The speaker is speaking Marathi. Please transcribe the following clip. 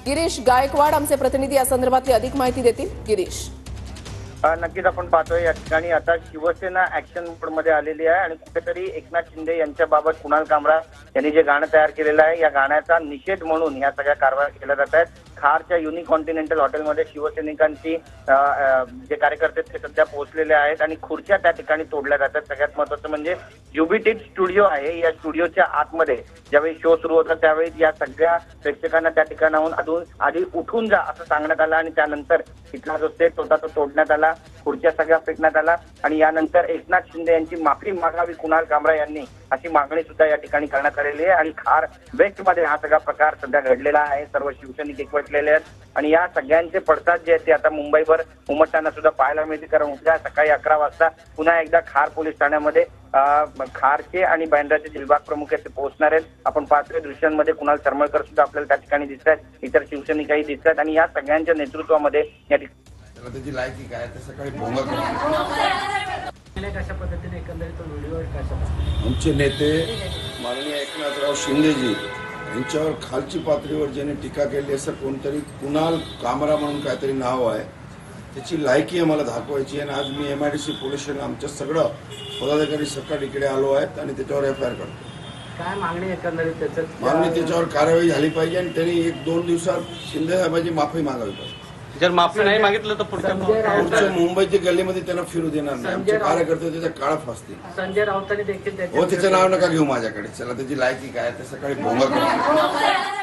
गिरीश गायकवाड आमचे प्रतिनिधी या संदर्भातली अधिक माहिती देतील. गिरीश, नक्कीच आपण पाहतोय या ठिकाणी आता शिवसेना ऍक्शन मोड मध्ये आलेली आहे आणि कुठेतरी एकनाथ शिंदे यांच्याबाबत कुणाल कामरा यांनी जे गाणं तयार केलेलं आहे या गाण्याचा निषेध म्हणून या सगळ्या कारवाया केल्या जात आहेत. खारच्या युनिकॉन्टिनेंटल हॉटेलमध्ये शिवसैनिकांची जे कार्यकर्ते ते सध्या पोहोचलेले आहेत आणि खुर्च्या त्या ठिकाणी तोडल्या जातात. सगळ्यात महत्वाचं म्हणजे ज्युबिटेड स्टुडिओ आहे. या स्टुडिओच्या आतमध्ये ज्यावेळी शो सुरू होता त्यावेळी या सगळ्या प्रेक्षकांना त्या ठिकाणाहून आधी उठून जा असं सांगण्यात आलं आणि त्यानंतर इथला जो सेट होता तो तोडण्यात आला, खुर्च्या सगळ्या फेकण्यात आला आणि यानंतर एकनाथ शिंदे यांची माफी मागावी कुणाल कामरा यांनी अशी मागणी सुद्धा या ठिकाणी करण्यात आलेली आहे. आणि खार वेस्ट मध्ये हा सगळा प्रकार सध्या घडलेला आहे. सर्व शिवसैनिक एकवटलेले आहेत आणि या सगळ्यांचे पडसाद जे आहेत ते आता मुंबईभर उमटताना सुद्धा पाहायला मिळते. कारण उद्या सकाळी 11 वाजता पुन्हा एकदा खार पोलीस ठाण्यामध्ये खारचे आणि बँड्राचे जे विभाग प्रमुख आहेत ते पोहोचणार आहेत. आपण पाहतोय दृश्यांमध्ये कुणाल सरमळकर सुद्धा आपल्याला त्या ठिकाणी दिसत आहेत, इतर शिवसैनिकही दिसत आहेत आणि या सगळ्यांच्या नेतृत्वामध्ये या त्याची लायकी काय ते सकाळी भोंगा कशा पद्धतीने एकंदरीत व्हिडिओ आमचे नेते माननीय एकनाथराव शिंदेजी यांच्यावर खालची पातळीवर ज्याने टीका केली असं कोणतरी कुणाल कामरा म्हणून काहीतरी नाव आहे, त्याची लायकी आम्हाला दाखवायची आहे. आणि आज मी MIDC पोलीस स्टेशन आमच्या सगळं पदाधिकारी सकाळी इकडे आलो आहेत आणि त्याच्यावर FIR करतो. काय मागणी एकंदरीत त्याच्यात मागणी त्याच्यावर कारवाई झाली पाहिजे आणि त्यांनी 1-2 दिवसात शिंदे साहेबांची माफी मागावी पाहिजे. जर माफी नाही मागितलं तर पुढच्या मुंबईच्या गल्लीमध्ये त्यांना फिरू देणार नाही. आमचे कार्यकर्ते त्याच्या काळा फासतील. संजय राऊतांनी देखील हो, त्याचं नाव नका घेऊ माझ्याकडे. चला त्याची लायकी काय ते सकाळी भोंगा करा.